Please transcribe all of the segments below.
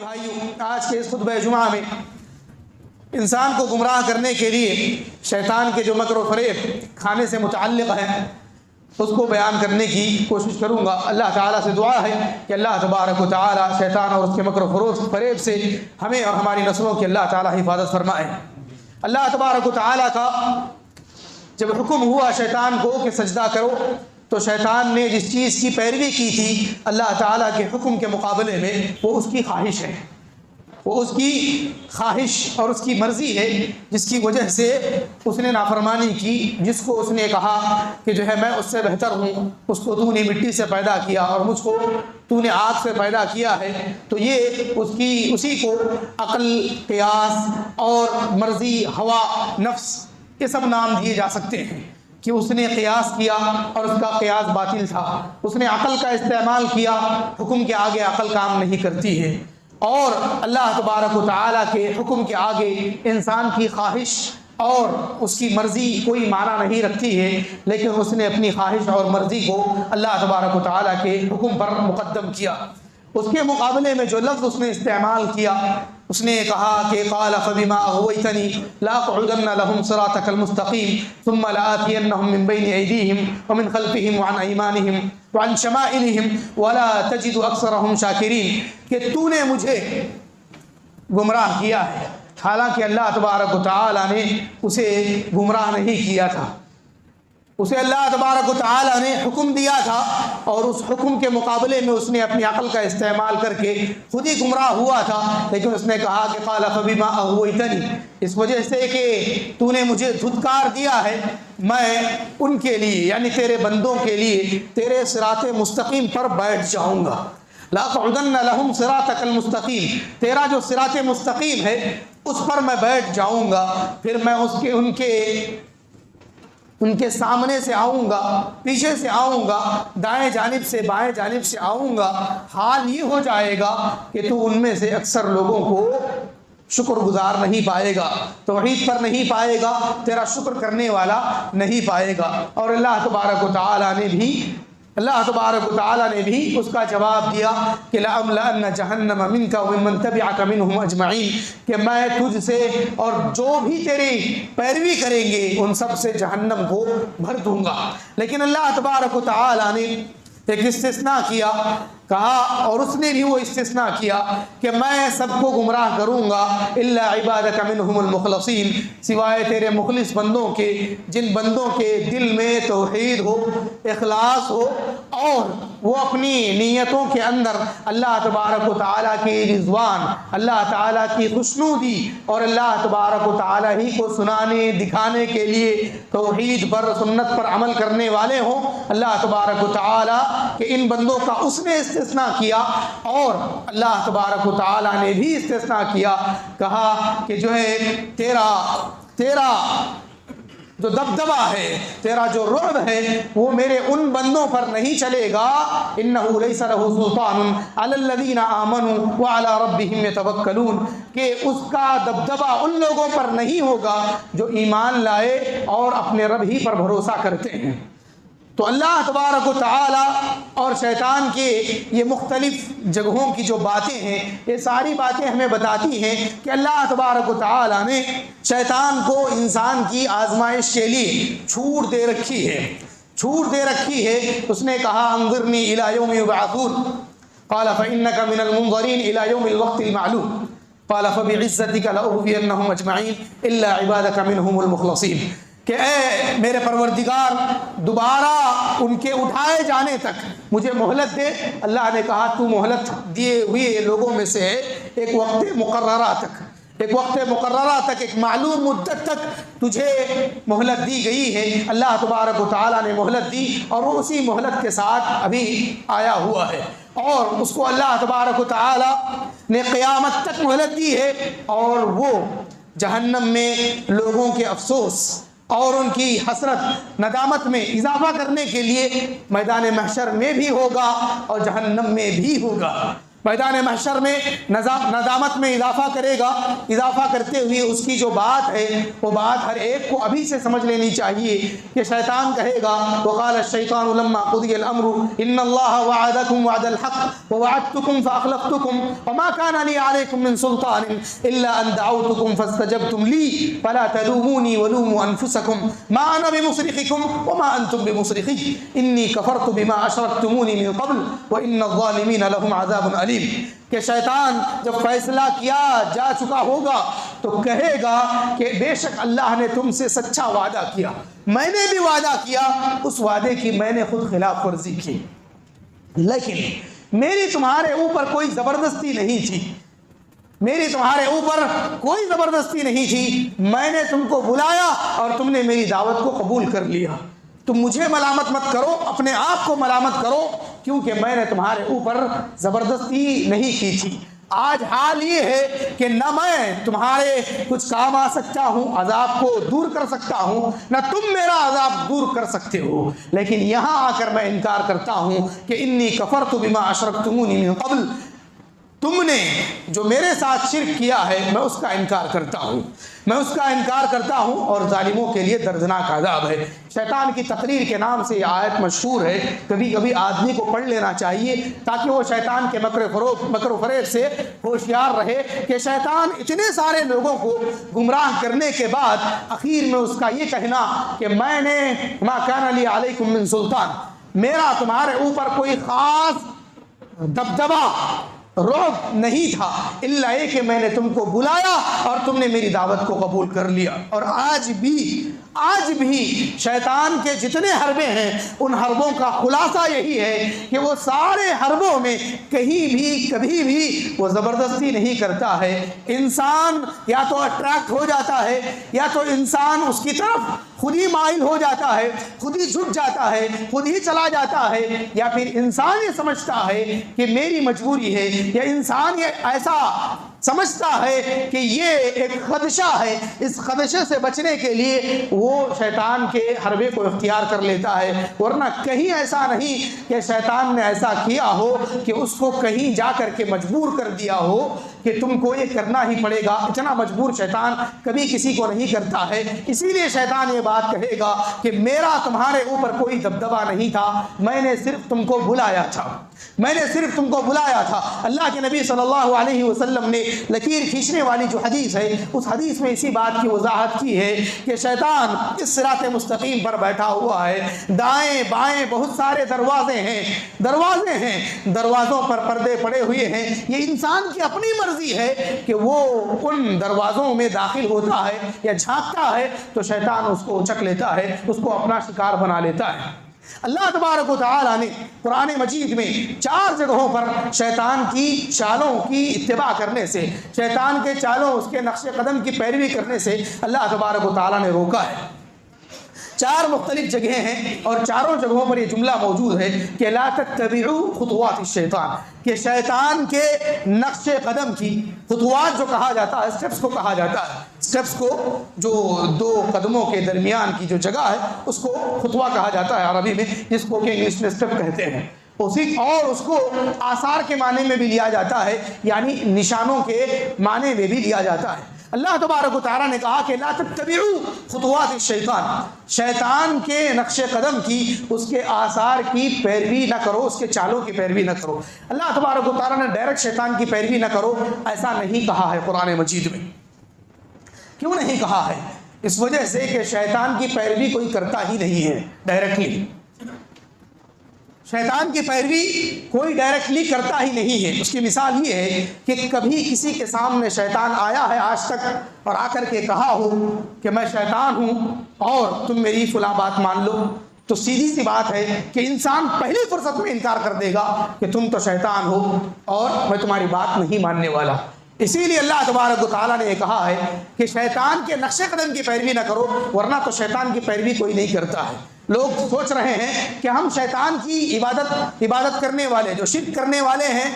بھائیوں، آج کے اس خطبہ جمعہ میں انسان کو گمراہ کرنے کے لیے شیطان کے جو مکر و فریب کھانے سے متعلق ہیں اس کو بیان کرنے کی کوشش کروں گا۔ اللہ تعالیٰ سے دعا ہے کہ اللہ تبارک و تعالیٰ شیطان اور اس کے مکر و فریب سے ہمیں اور ہماری نسلوں کی اللہ تعالیٰ حفاظت فرمائے۔ اللہ تبارک و تعالیٰ کا جب حکم ہوا شیطان کو کہ سجدہ کرو، تو شیطان نے جس چیز کی پیروی کی تھی اللہ تعالیٰ کے حکم کے مقابلے میں، وہ اس کی خواہش ہے، وہ اس کی خواہش اور اس کی مرضی ہے، جس کی وجہ سے اس نے نافرمانی کی۔ جس کو اس نے کہا کہ جو ہے میں اس سے بہتر ہوں، اس کو تو نے مٹی سے پیدا کیا اور مجھ کو تو نے آگ سے پیدا کیا ہے، تو یہ اسی کو عقل، قیاس اور مرضی، ہوا، نفس، یہ سب نام دیے جا سکتے ہیں کہ اس نے قیاس کیا اور اس کا قیاس باطل تھا۔ اس نے عقل کا استعمال کیا، حکم کے آگے عقل کام نہیں کرتی ہے، اور اللہ تبارک و تعالیٰ کے حکم کے آگے انسان کی خواہش اور اس کی مرضی کوئی معنی نہیں رکھتی ہے، لیکن اس نے اپنی خواہش اور مرضی کو اللہ تبارک و تعالیٰ کے حکم پر مقدم کیا۔ اس کے مقابلے میں جو لفظ اس نے استعمال کیا، اس نے کہا کہ قال فبما اغويتني لاقعدن لهم صراطك المستقيم ثم لآتينهم من بين ايديهم ومن خلفهم وعن ايمانهم وعن شمائلهم ولا تجد اكثرهم شاكرين، کہ تو نے مجھے گمراہ کیا ہے، حالانکہ اللہ تبارک و تعالی نے اسے گمراہ نہیں کیا تھا، اسے اللہ تبارک و تعالی نے حکم دیا تھا، اور اس حکم کے مقابلے میں اس نے اپنی عقل کا استعمال کر کے خود ہی گمراہ ہوا تھا۔ لیکن اس نے کہا کہ قال فبما اغويتني، اس وجہ سے کہ تو نے مجھے دھتکار دیا ہے، میں ان کے لیے یعنی تیرے بندوں کے لیے تیرے صراط مستقیم پر بیٹھ جاؤں گا۔ لاقعدن لهم صراطك المستقیم، تیرا جو صراط مستقیم ہے اس پر میں بیٹھ جاؤں گا، پھر میں ان کے سامنے سے آؤں گا، پیچھے سے آؤں گا، دائیں جانب سے بائیں جانب سے آؤں گا۔ حال یہ ہو جائے گا کہ تو ان میں سے اکثر لوگوں کو شکر گزار نہیں پائے گا، توحید پر نہیں پائے گا، تیرا شکر کرنے والا نہیں پائے گا۔ اور اللہ تبارک و تعالیٰ نے بھی اس کا جواب دیا کہ لَأَمْلَأَنَّ جَهَنَّمَ مِنْكَ وَمِمَّن تَبِعَكَ مِنْهُمْ أَجْمَعِينَ، کہ میں تجھ سے اور جو بھی تیری پیروی کریں گے ان سب سے جہنم کو بھر دوں گا۔ لیکن اللہ تبارک و تعالی نے ایک استثناء کیا، کہا، اور اس نے بھی وہ استثناء کیا کہ میں سب کو گمراہ کروں گا الا عبادک منہم المخلصین، سوائے تیرے مخلص بندوں کے، جن بندوں کے دل میں توحید ہو، اخلاص ہو، اور وہ اپنی نیتوں کے اندر اللہ تبارک و تعالیٰ کی رضوان، اللہ تعالیٰ کی خوشنودی اور اللہ تبارک و تعالیٰ ہی کو سنانے دکھانے کے لیے توحید پر، سنت پر عمل کرنے والے ہوں۔ اللہ تبارک و تعالیٰ کہ ان بندوں کا اس نے استثناء کیا، اور اللہ تبارک و تعالیٰ نے بھی استثناء کیا، کہا کہ جو ہے تیرا جو دبدبہ ہے، تیرا جو رعب ہے، وہ میرے ان بندوں پر نہیں چلے گا۔ انه ليس له سلطان على الذين آمنوا وعلى ربهم يتوكلون، کہ اس کا دبدبہ ان لوگوں پر نہیں ہوگا جو ایمان لائے اور اپنے رب ہی پر بھروسہ کرتے ہیں۔ تو اللہ تبارک و تعالی اور شیطان کے یہ مختلف جگہوں کی جو باتیں ہیں، یہ ساری باتیں ہمیں بتاتی ہیں کہ اللہ تبارک و تعالی نے شیطان کو انسان کی آزمائش کے لیے چھوٹ دے رکھی ہے۔ اس نے کہا انظرنی الی یوم یبعثون، قال فإنک من المنظرین الی یوم الوقت المعلوم، قال فبعزتک لأغوینہم اجمعین الا عبادک منہم المخلصین، کہ اے میرے پروردگار دوبارہ ان کے اٹھائے جانے تک مجھے مہلت دے۔ اللہ نے کہا تو مہلت دیے ہوئے لوگوں میں سے ایک وقت مقررہ تک، ایک معلوم مدت تک تجھے مہلت دی گئی ہے۔ اللہ تبارک و تعالیٰ نے مہلت دی، اور وہ اسی مہلت کے ساتھ ابھی آیا ہوا ہے، اور اس کو اللہ تبارک و تعالیٰ نے قیامت تک مہلت دی ہے، اور وہ جہنم میں لوگوں کے افسوس اور ان کی حسرت ندامت میں اضافہ کرنے کے لیے میدان محشر میں بھی ہوگا اور جہنم میں بھی ہوگا۔ میدان محشر میں ندامت میں اضافہ کرے گا. اضافہ کرتے ہوئے اس کی جو بات ہے وہ بات ہر ایک کو ابھی سے سمجھ لینی چاہیے کہ شیطان کہے گا وقال الشیطان لما قضی الامر ان اللہ وعدکم وعد الحق ووعدتکم فاخلفتکم وما كان لي عليكم من سلطان الا ان دعوتکم فاستجبتم لي فلا تلوموني ولوموا انفسکم ما انا بمصرخکم وما انتم بمصرخی انی کفرت بما اشرکتمونی من قبل وان الظالمین لهم عذاب علیم. کہ شیطان جب فیصلہ کیا جا چکا ہوگا تو کہے گا کہ بے شک اللہ نے تم سے سچا وعدہ کیا, میں نے بھی وعدہ کیا, اس وعدے کی میں نے خود خلاف ورزی کی, لیکن میری تمہارے اوپر کوئی زبردستی نہیں تھی, میری تمہارے اوپر کوئی زبردستی نہیں تھی, میں نے تم کو بلایا اور تم نے میری دعوت کو قبول کر لیا. تم مجھے ملامت مت کرو, اپنے آپ کو ملامت کرو, کیونکہ میں نے تمہارے اوپر زبردستی نہیں کی تھی. آج حال یہ ہے کہ نہ میں تمہارے کچھ کام آ سکتا ہوں, عذاب کو دور کر سکتا ہوں, نہ تم میرا عذاب دور کر سکتے ہو, لیکن یہاں آ کر میں انکار کرتا ہوں کہ انی کفرت بما اشرکتمونی من قبل, تم نے جو میرے ساتھ شرک کیا ہے میں اس کا انکار کرتا ہوں, میں اس کا انکار کرتا ہوں, اور ظالموں کے لیے دردناک عذاب ہے. شیطان کی تقریر کے نام سے یہ آیت مشہور ہے, کبھی کبھی آدمی کو پڑھ لینا چاہیے تاکہ وہ شیطان کے مکر و فریب سے ہوشیار رہے کہ شیطان اتنے سارے لوگوں کو گمراہ کرنے کے بعد آخر میں اس کا یہ کہنا کہ میں نے ما کان لی علیکم من سلطان, میرا تمہارے اوپر کوئی خاص دبدبہ رعب نہیں تھا, الا یہ کہ میں نے تم کو بلایا اور تم نے میری دعوت کو قبول کر لیا. اور آج بھی شیطان کے جتنے حربے ہیں ان حربوں کا خلاصہ یہی ہے کہ وہ سارے حربوں میں کہیں بھی کبھی بھی وہ زبردستی نہیں کرتا ہے. انسان یا تو اٹریکٹ ہو جاتا ہے, یا تو انسان اس کی طرف خود ہی مائل ہو جاتا ہے, خود ہی جھک جاتا ہے, خود ہی چلا جاتا ہے, یا پھر انسان یہ سمجھتا ہے کہ میری مجبوری ہے, یا انسان یہ ایسا سمجھتا ہے کہ یہ ایک خدشہ ہے, اس خدشے سے بچنے کے لیے وہ شیطان کے حربے کو اختیار کر لیتا ہے. ورنہ کہیں ایسا نہیں کہ شیطان نے ایسا کیا ہو کہ اس کو کہیں جا کر کے مجبور کر دیا ہو کہ تم کو یہ کرنا ہی پڑے گا. اتنا مجبور شیطان کبھی کسی کو نہیں کرتا ہے. اسی لیے شیطان یہ بات کہے گا کہ میرا تمہارے اوپر کوئی دبدبہ نہیں تھا, میں نے صرف تم کو بلایا تھا, میں نے صرف تم کو بلایا تھا. اللہ کے نبی صلی اللہ علیہ وسلم نے لکیر کھینچنے والی جو حدیث ہے اس حدیث میں اسی بات کی وضاحت کی ہے کہ شیطان اس صراط مستقیم پر بیٹھا ہوا ہے, دائیں بائیں بہت سارے دروازے ہیں, دروازوں پر پردے پڑے ہوئے ہیں. یہ انسان کی اپنی مرضی ہے کہ وہ ان دروازوں میں داخل ہوتا ہے یا جھانکتا ہے, تو شیطان اس کو اچک لیتا ہے, اس کو اپنا شکار بنا لیتا ہے. اللہ تبارک و تعالی نے قرآن مجید میں 4 جگہوں پر شیطان کی چالوں کی اتباع کرنے سے, شیطان کے چالوں اس کے نقش قدم کی پیروی کرنے سے اللہ تبارک و تعالی نے روکا ہے. 4 مختلف جگہیں ہیں اور چاروں جگہوں پر یہ جملہ موجود ہے کہ لا تتبعوا خطوات الشیطان, کہ شیطان کے نقش قدم کی خطوات جو کہا جاتا ہے, سٹیپس کو کہا جاتا ہے, سٹیپس کو جو 2 قدموں کے درمیان کی جو جگہ ہے اس کو خطوہ کہا جاتا ہے عربی میں, جس کو کہ انگلش میں سٹیپ کہتے ہیں. اور اس کو آثار کے معنی میں بھی لیا جاتا ہے, یعنی نشانوں کے معنی میں بھی لیا جاتا ہے. اللہ تبارک و تعالیٰ نے کہا کہ لا تتبعوا خطوات الشیطان, شیطان کے نقش قدم کی, اس کے آثار کی پیروی نہ کرو, اس کے چالوں کی پیروی نہ کرو. اللہ تبارک و تعالیٰ نے ڈائریکٹ شیطان کی پیروی نہ کرو ایسا نہیں کہا ہے قرآن مجید میں. کیوں نہیں کہا ہے؟ اس وجہ سے کہ شیطان کی پیروی کوئی کرتا ہی نہیں ہے ڈائریکٹلی. شیطان کی پیروی کوئی ڈائریکٹلی کرتا ہی نہیں ہے. اس کی مثال یہ ہے کہ کبھی کسی کے سامنے شیطان آیا ہے آج تک اور آ کر کے کہا ہو کہ میں شیطان ہوں اور تم میری فلاں بات مان لو, تو سیدھی سی بات ہے کہ انسان پہلی فرصت میں انکار کر دے گا کہ تم تو شیطان ہو اور میں تمہاری بات نہیں ماننے والا. اسی لیے اللہ تبارک و تعالیٰ نے یہ کہا ہے کہ شیطان کے نقش قدم کی پیروی نہ کرو, ورنہ تو شیطان کی پیروی کوئی نہیں کرتا ہے. لوگ سوچ رہے ہیں کہ ہم شیطان کی عبادت کرنے والے, جو شرک کرنے والے ہیں,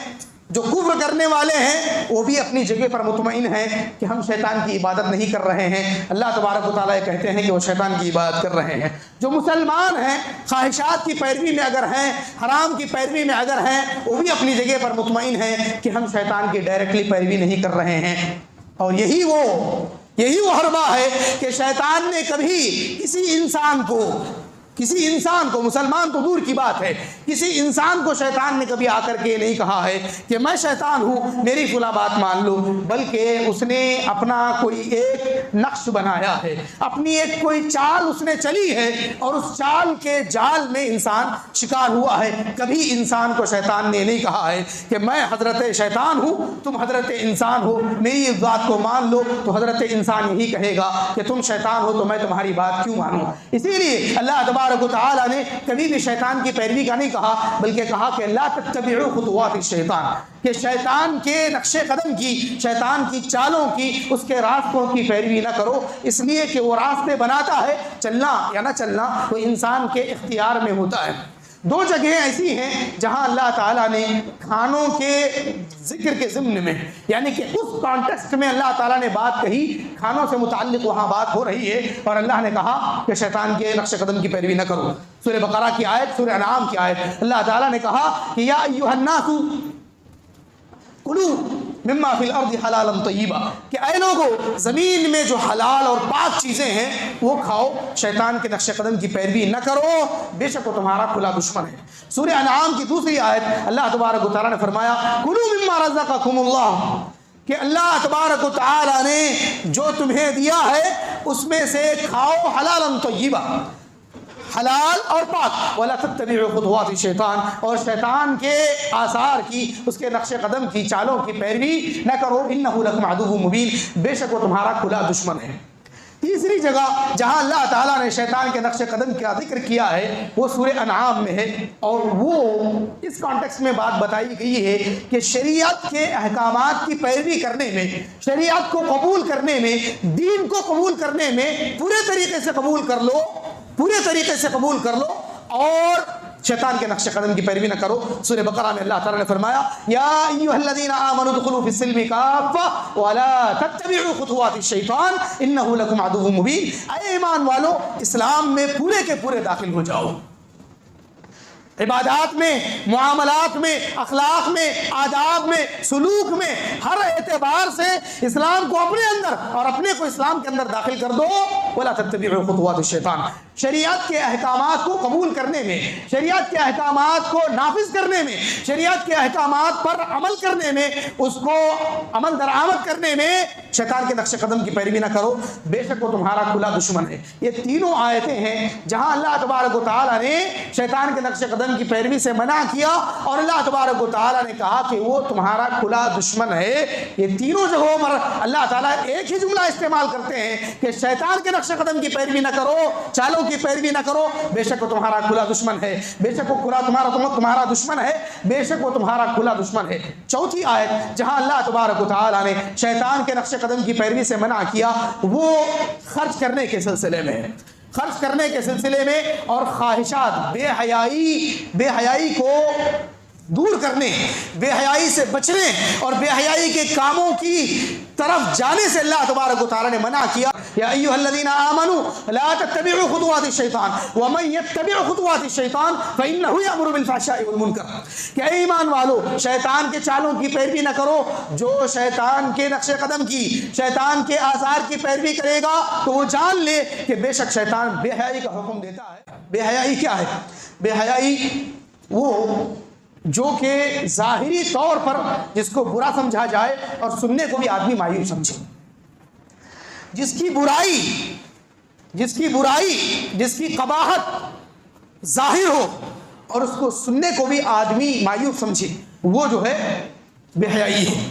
جو کفر کرنے والے ہیں وہ بھی اپنی جگہ پر مطمئن ہیں کہ ہم شیطان کی عبادت نہیں کر رہے ہیں. اللہ تبارک و تعالیٰ کہتے ہیں کہ وہ شیطان کی عبادت کر رہے ہیں. جو مسلمان ہیں خواہشات کی پیروی میں اگر ہیں, حرام کی پیروی میں اگر ہیں, وہ بھی اپنی جگہ پر مطمئن ہیں کہ ہم شیطان کی ڈائریکٹلی پیروی نہیں کر رہے ہیں. اور یہی وہ حربہ ہے کہ شیطان نے کبھی کسی انسان کو مسلمان تو دور کی بات ہے, کسی انسان کو شیطان نے کبھی آ کر کے نہیں کہا ہے کہ میں شیطان ہوں, میری فلاں بات مان لو, بلکہ اس نے اپنا کوئی ایک نقش بنایا ہے, اپنی ایک کوئی چال اس نے چلی ہے, اور اس چال کے جال میں انسان شکار ہوا ہے. کبھی انسان کو شیطان نے نہیں کہا ہے کہ میں حضرت شیطان ہوں, تم حضرت انسان ہو, میری اس بات کو مان لو. تو حضرت انسان یہی کہے گا کہ تم شیطان ہو تو میں تمہاری بات کیوں مانوں. اسی لیے اللہ تبارک و تعالیٰ نے کبھی بھی شیطان کی پیروی کا نہیں کہا, بلکہ کہا کہ لا تتبعوا خطوات الشیطان, کہ شیطان کے نقش قدم کی, شیطان کی چالوں کی, اس کے راستوں کی پیروی نہ کرو, اس لیے کہ وہ راستے بناتا ہے. چلنا یا نہ چلنا تو انسان کے اختیار میں ہوتا ہے. دو جگہیں ایسی ہیں جہاں اللہ تعالیٰ نے کھانوں کے ذکر کے ضمن میں, یعنی کہ اس کانٹیکسٹ میں اللہ تعالیٰ نے بات کہی, کھانوں سے متعلق وہاں بات ہو رہی ہے, اور اللہ نے کہا کہ شیطان کے نقش قدم کی پیروی نہ کرو. سورہ بقرہ کی آیت, سورہ انعام کی آیت, اللہ تعالیٰ نے کہا کہ یا ایھا الناس کلوا مما فی الارض حلالا طیبا, کہ اے لوگو زمین میں جو حلال اور پاک چیزیں ہیں وہ کھاؤ, شیطان کے نقش قدم کی پیروی نہ کرو, بے شک وہ تمہارا کھلا دشمن ہے. سورہ انعام کی دوسری آیت اللہ تبارک و تعالیٰ نے فرمایا کلوا مما رزقکم اللہ, کہ اللہ تبارک و تعالیٰ نے جو تمہیں دیا ہے اس میں سے کھاؤ حلالا طیبا, حلال اور پاک. وَلَا تَتَّبِعُوا خُطُوَاتِ الشَّيْطَانِ, اور شیطان کے آثار کی, اس کے نقش قدم کی چالوں کی پیروی نہ کرو. إِنَّهُ لَكُمْ عَدُوٌّ مُبِينٌ, بے شک وہ تمہارا کھلا دشمن ہے. تیسری جگہ جہاں اللہ تعالیٰ نے شیطان کے نقش قدم کا ذکر کیا ہے وہ سورہ انعام میں ہے, اور وہ اس کانٹیکسٹ میں بات بتائی گئی ہے کہ شریعت کے احکامات کی پیروی کرنے میں, شریعت کو قبول کرنے میں, دین کو قبول کرنے میں پورے طریقے سے قبول کر لو, پورے طریقے سے قبول کر لو, اور شیطان کے نقش قدم کی پیروی نہ کرو. سورہ بقرہ میں اللہ تعالیٰ نے فرمایا یا ایھا الذین آمنوا ادخلوا فی السلم کافۃ ولا تتبعوا خطوات الشیطان انہ لکم عدو مبین, اے ایمان والو اسلام میں پورے کے پورے داخل ہو جاؤ. عبادات میں, معاملات میں, اخلاق میں, آداب میں, سلوک میں, ہر اعتبار سے اسلام کو اپنے اندر اور اپنے کو اسلام کے اندر داخل کر دو. ولا تتبعوا خطوات الشیطان, شریعت کے احکامات کو قبول کرنے میں, شریعت کے احکامات کو نافذ کرنے میں, شریعت کے احکامات پر عمل کرنے میں, اس کو عمل درآمد کرنے میں شیطان کے نقش قدم کی پیروی نہ کرو, بے شک وہ تمہارا کھلا دشمن ہے. یہ تینوں آیتیں ہیں جہاں اللہ تبارک و تعالیٰ نے شیطان کے نقش قدم کی پیروی سے منع کیا, اور اللہ تبارک و تعالیٰ نے کہا کہ وہ تمہارا کھلا دشمن ہے. یہ تینوں جگہوں پر اللہ تعالیٰ ایک ہی جملہ استعمال کرتے ہیں کہ شیطان کے نقش قدم کی پیروی نہ کرو, چالوں کی پیروی نہ کرو, بے شک وہ تمہارا کھلا دشمن ہے, بے شک وہ تمہارا دشمن ہے, بے شک وہ تمہارا کھلا دشمن ہے. چوتھی آیت جہاں اللہ تبارک و تعالیٰ نے شیطان کے نقش قدم کی پیروی سے منع کیا وہ خرچ کرنے کے سلسلے میں ہے, خرچ کرنے کے سلسلے میں, اور خواہشات, بے حیائی کو دور کرنے, بے حیائی سے بچنے اور بے حیائی کے کاموں کی طرف جانے سے اللہ تبارک و تعالیٰ نے منع کیا. یا ایھا الذین آمنوا لا تتبعوا خطوات الشیطان ومن یتبع خطوات الشیطان فانہ یأمر بالفحشاء والمنکر, کہ اے ایمان والو شیطان کے چالوں کی پیروی نہ کرو, جو شیطان کے نقش قدم کی, شیطان کے آثار کی پیروی کرے گا تو وہ جان لے کہ بے شک شیطان بے حیائی کا حکم دیتا ہے. بے حیائی کیا ہے؟ بے حیائی وہ جو کہ ظاہری طور پر جس کو برا سمجھا جائے اور سننے کو بھی آدمی مایوس سمجھے, جس کی برائی, جس کی قباحت ظاہر ہو اور اس کو سننے کو بھی آدمی مایوس سمجھے, وہ جو ہے بے حیائی ہے.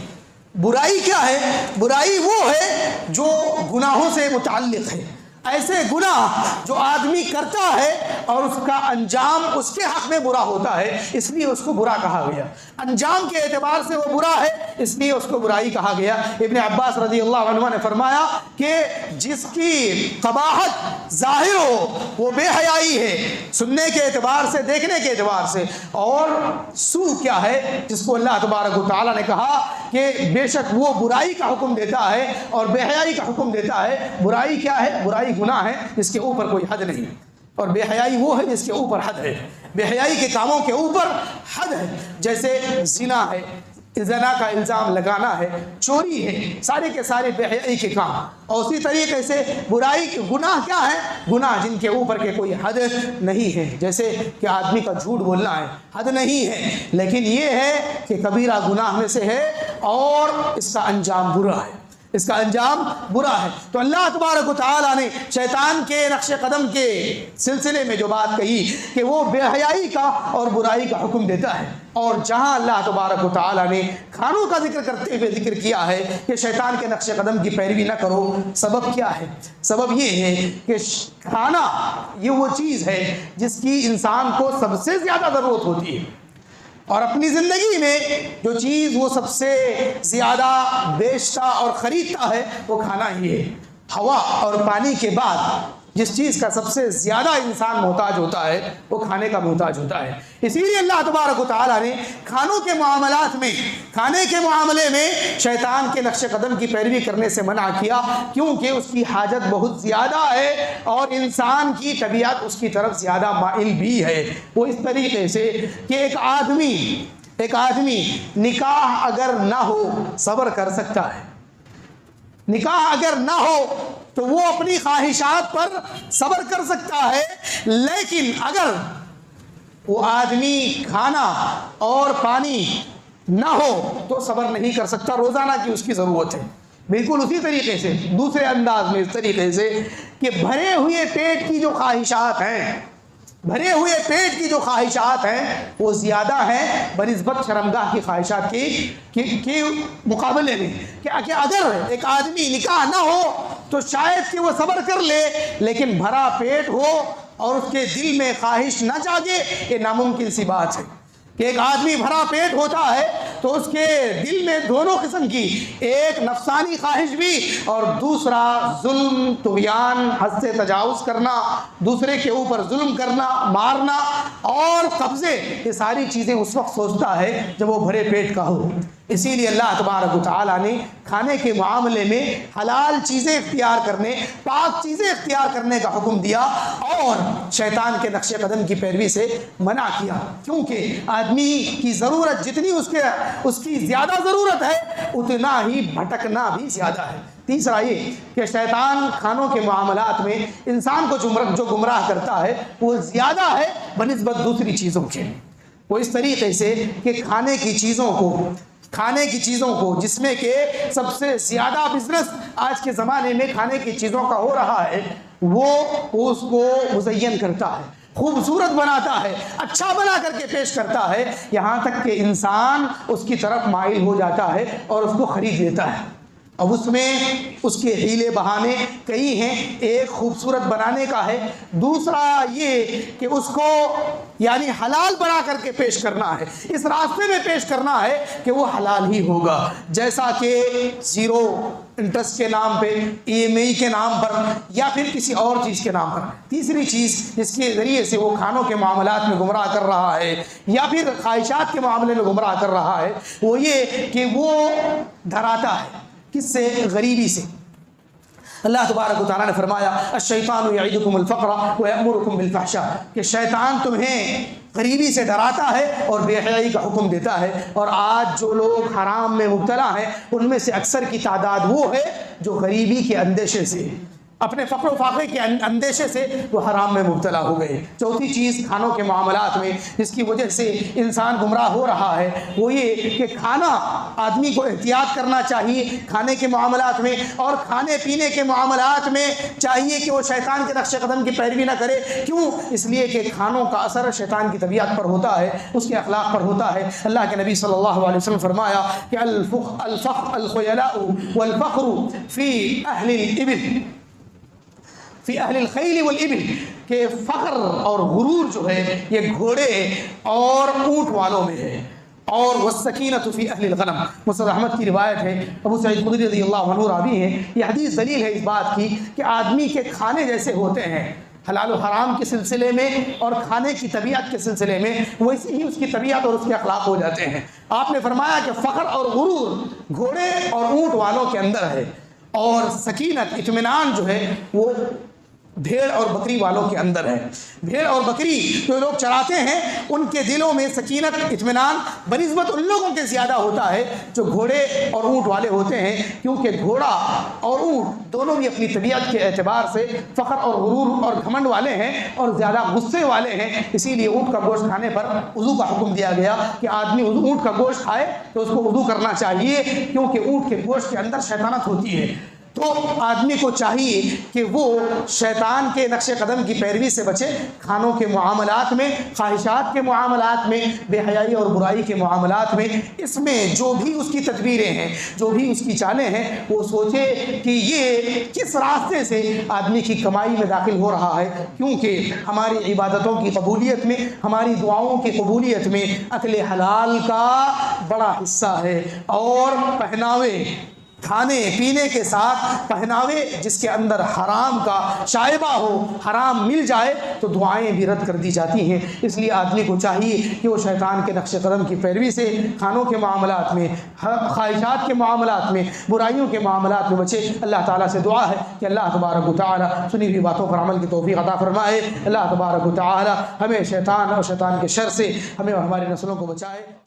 برائی کیا ہے؟ برائی وہ ہے جو گناہوں سے متعلق ہے, ایسے گناہ جو آدمی کرتا ہے اور اس کا انجام اس کے حق میں برا ہوتا ہے، اس لیے اس کو برا کہا گیا، انجام کے اعتبار سے وہ برا ہے اس لیے اس کو برائی کہا گیا۔ ابن عباس رضی اللہ عنہ نے فرمایا کہ جس کی قباحت ظاہر ہو وہ بے حیائی ہے، سننے کے اعتبار سے، دیکھنے کے اعتبار سے، اور سو کیا ہے جس کو اللہ تبارک و تعالیٰ نے کہا کہ بے شک وہ برائی کا حکم دیتا ہے اور بے حیائی کا حکم دیتا ہے۔ برائی کیا ہے؟ برائی گناہ ہے جس کے اوپر کوئی حد نہیں، اور بے حیائی وہ ہے جس کے اوپر حد ہے۔ بے حیائی کے کاموں کے اوپر حد ہے، جیسے زنا ہے، زنا کا الزام لگانا ہے، چوری ہے، سارے کے سارے بے حیائی کے کام۔ اور اسی طریقے سے برائی گناہ کیا ہے؟ گناہ جن کے اوپر کے کوئی حد نہیں ہے، جیسے کہ آدمی کا جھوٹ بولنا ہے، حد نہیں ہے، لیکن یہ ہے کہ کبیرہ گناہ میں سے ہے اور اس کا انجام برا ہے، اس کا انجام برا ہے۔ تو اللہ تبارک و تعالیٰ نے شیطان کے نقش قدم کے سلسلے میں جو بات کہی کہ وہ بے حیائی کا اور برائی کا حکم دیتا ہے، اور جہاں اللہ تبارک و تعالیٰ نے کھانوں کا ذکر کرتے ہوئے ذکر کیا ہے کہ شیطان کے نقش قدم کی پیروی نہ کرو، سبب کیا ہے؟ سبب یہ ہے کہ کھانا یہ وہ چیز ہے جس کی انسان کو سب سے زیادہ ضرورت ہوتی ہے، اور اپنی زندگی میں جو چیز وہ سب سے زیادہ بیچتا اور خریدتا ہے وہ کھانا ہی ہے۔ ہوا اور پانی کے بعد جس چیز کا سب سے زیادہ انسان محتاج ہوتا ہے وہ کھانے کا محتاج ہوتا ہے۔ اسی لیے اللہ تبارک و تعالیٰ نے کھانوں کے معاملات میں، کھانے کے معاملے میں شیطان کے نقش قدم کی پیروی کرنے سے منع کیا، کیونکہ اس کی حاجت بہت زیادہ ہے اور انسان کی طبیعت اس کی طرف زیادہ مائل بھی ہے۔ وہ اس طریقے سے کہ ایک آدمی نکاح اگر نہ ہو صبر کر سکتا ہے، نکاح اگر نہ ہو تو وہ اپنی خواہشات پر صبر کر سکتا ہے، لیکن اگر وہ آدمی کھانا اور پانی نہ ہو تو صبر نہیں کر سکتا، روزانہ کی اس کی ضرورت ہے۔ بالکل اسی طریقے سے، دوسرے انداز میں اس طریقے سے کہ بھرے ہوئے پیٹ کی جو خواہشات ہیں، بھرے ہوئے پیٹ کی جو خواہشات ہیں وہ زیادہ ہیں بنسبت شرمگاہ کی خواہشات کے مقابلے میں، کہ اگر ایک آدمی نکاح نہ ہو تو شاید کہ وہ صبر کر لے، لیکن بھرا پیٹ ہو اور اس کے دل میں خواہش نہ جاگے، یہ ناممکن سی بات ہے۔ کہ ایک آدمی بھرا پیٹ ہوتا ہے تو اس کے دل میں دونوں قسم کی، ایک نفسانی خواہش بھی اور دوسرا ظلم، طغیان، حد سے تجاوز کرنا، دوسرے کے اوپر ظلم کرنا، مارنا اور قبضے، یہ ساری چیزیں اس وقت سوچتا ہے جب وہ بھرے پیٹ کا ہو۔ اسی لیے اللہ تبارک و تعالیٰ نے کھانے کے معاملے میں حلال چیزیں اختیار کرنے، پاک چیزیں اختیار کرنے کا حکم دیا اور شیطان کے نقش قدم کی پیروی سے منع کیا، کیونکہ آدمی کی ضرورت جتنی اس کی زیادہ ضرورت ہے اتنا ہی بھٹکنا بھی زیادہ ہے۔ تیسرا یہ کہ شیطان کھانوں کے معاملات میں انسان کو جو گمراہ کرتا ہے وہ زیادہ ہے بنسبت دوسری چیزوں کے۔ وہ اس طریقے سے کہ کھانے کی چیزوں کو جس میں کہ سب سے زیادہ بزنس آج کے زمانے میں کھانے کی چیزوں کا ہو رہا ہے، وہ اس کو مزین کرتا ہے، خوبصورت بناتا ہے، اچھا بنا کر کے پیش کرتا ہے، یہاں تک کہ انسان اس کی طرف مائل ہو جاتا ہے اور اس کو خرید لیتا ہے۔ اب اس میں اس کے حیلے بہانے کئی ہیں، ایک خوبصورت بنانے کا ہے، دوسرا یہ کہ اس کو یعنی حلال بنا کر کے پیش کرنا ہے، اس راستے میں پیش کرنا ہے کہ وہ حلال ہی ہوگا، جیسا کہ زیرو انٹرسٹ کے نام پہ، ای ایم آئی کے نام پر یا پھر کسی اور چیز کے نام پر۔ تیسری چیز جس کے ذریعے سے وہ کھانوں کے معاملات میں گمراہ کر رہا ہے یا پھر خواہشات کے معاملے میں گمراہ کر رہا ہے وہ یہ کہ وہ دھراتا ہے، کس سے؟ غریبی سے۔ اللہ تبارک و تعالیٰ نے فرمایا الشیطان یعدکم الفقر ویأمرکم بالفحشاء، کہ شیطان تمہیں غریبی سے ڈراتا ہے اور بے حیائی کا حکم دیتا ہے۔ اور آج جو لوگ حرام میں مبتلا ہیں ان میں سے اکثر کی تعداد وہ ہے جو غریبی کے اندیشے سے، اپنے فقر و فاقے کے اندیشے سے وہ حرام میں مبتلا ہو گئے۔ چوتھی چیز کھانوں کے معاملات میں جس کی وجہ سے انسان گمراہ ہو رہا ہے وہ یہ کہ کھانا آدمی کو احتیاط کرنا چاہیے کھانے کے معاملات میں، اور کھانے پینے کے معاملات میں چاہیے کہ وہ شیطان کے نقش قدم کی پیروی نہ کرے۔ کیوں؟ اس لیے کہ کھانوں کا اثر شیطان کی طبیعت پر ہوتا ہے، اس کے اخلاق پر ہوتا ہے۔ اللہ کے نبی صلی اللہ علیہ وسلم فرمایا کہ الخیلاء والفخر فی اہل الابل فی اہل الخیل والابل کہ فخر اور غرور جو ہے یہ گھوڑے اور اونٹ والوں میں ہے. اور والسکینۃ فی اہل الغنم، مسند احمد کی روایت ہے، ابو سعید خدری رضی اللہ عنہ راوی ہیں. یہ حدیث دلیل ہے اس بات کی کہ آدمی کے کھانے جیسے ہوتے ہیں حلال و حرام کے سلسلے میں اور کھانے کی طبیعت کے سلسلے میں، ویسے ہی اس کی طبیعت اور اس کے اخلاق ہو جاتے ہیں. آپ نے فرمایا کہ فخر اور غرور گھوڑے اور اونٹ والوں کے اندر ہے، اور سکینت اطمینان جو ہے وہ بھیڑ اور بکری والوں کے اندر ہے. بھیڑ اور بکری جو لوگ چراتے ہیں ان کے دلوں میں سکینت اطمینان بنسبت ان لوگوں کے زیادہ ہوتا ہے جو گھوڑے اور اونٹ والے ہوتے ہیں، کیونکہ گھوڑا اور اونٹ دونوں بھی اپنی طبیعت کے اعتبار سے فخر اور غرور اور گھمنڈ والے ہیں اور زیادہ غصے والے ہیں. اسی لیے اونٹ کا گوشت کھانے پر وضو کا حکم دیا گیا کہ آدمی اونٹ کا گوشت کھائے تو اس کو وضو کرنا چاہیے، کیونکہ اونٹ کے گوشت کے اندر شیطانت ہوتی ہے. تو آدمی کو چاہیے کہ وہ شیطان کے نقش قدم کی پیروی سے بچے، کھانوں کے معاملات میں، خواہشات کے معاملات میں، بے حیائی اور برائی کے معاملات میں، اس میں جو بھی اس کی تدبیریں ہیں، جو بھی اس کی چالیں ہیں، وہ سوچے کہ یہ کس راستے سے آدمی کی کمائی میں داخل ہو رہا ہے. کیونکہ ہماری عبادتوں کی قبولیت میں، ہماری دعاؤں کی قبولیت میں اکل حلال کا بڑا حصہ ہے. اور پہناوے، کھانے پینے کے ساتھ پہناوے جس کے اندر حرام کا شائبہ ہو، حرام مل جائے تو دعائیں بھی رد کر دی جاتی ہیں. اس لیے آدمی کو چاہیے کہ وہ شیطان کے نقش قدم کی پیروی سے کھانوں کے معاملات میں، خواہشات کے معاملات میں، برائیوں کے معاملات میں بچے. اللہ تعالیٰ سے دعا ہے کہ اللہ تبارک و تعالیٰ سنی ہوئی باتوں پر عمل کی توفیق عطا فرمائے. اللہ تبارک و تعالیٰ ہمیں شیطان اور شیطان کے شر سے، ہمیں اور ہماری نسلوں کو بچائے.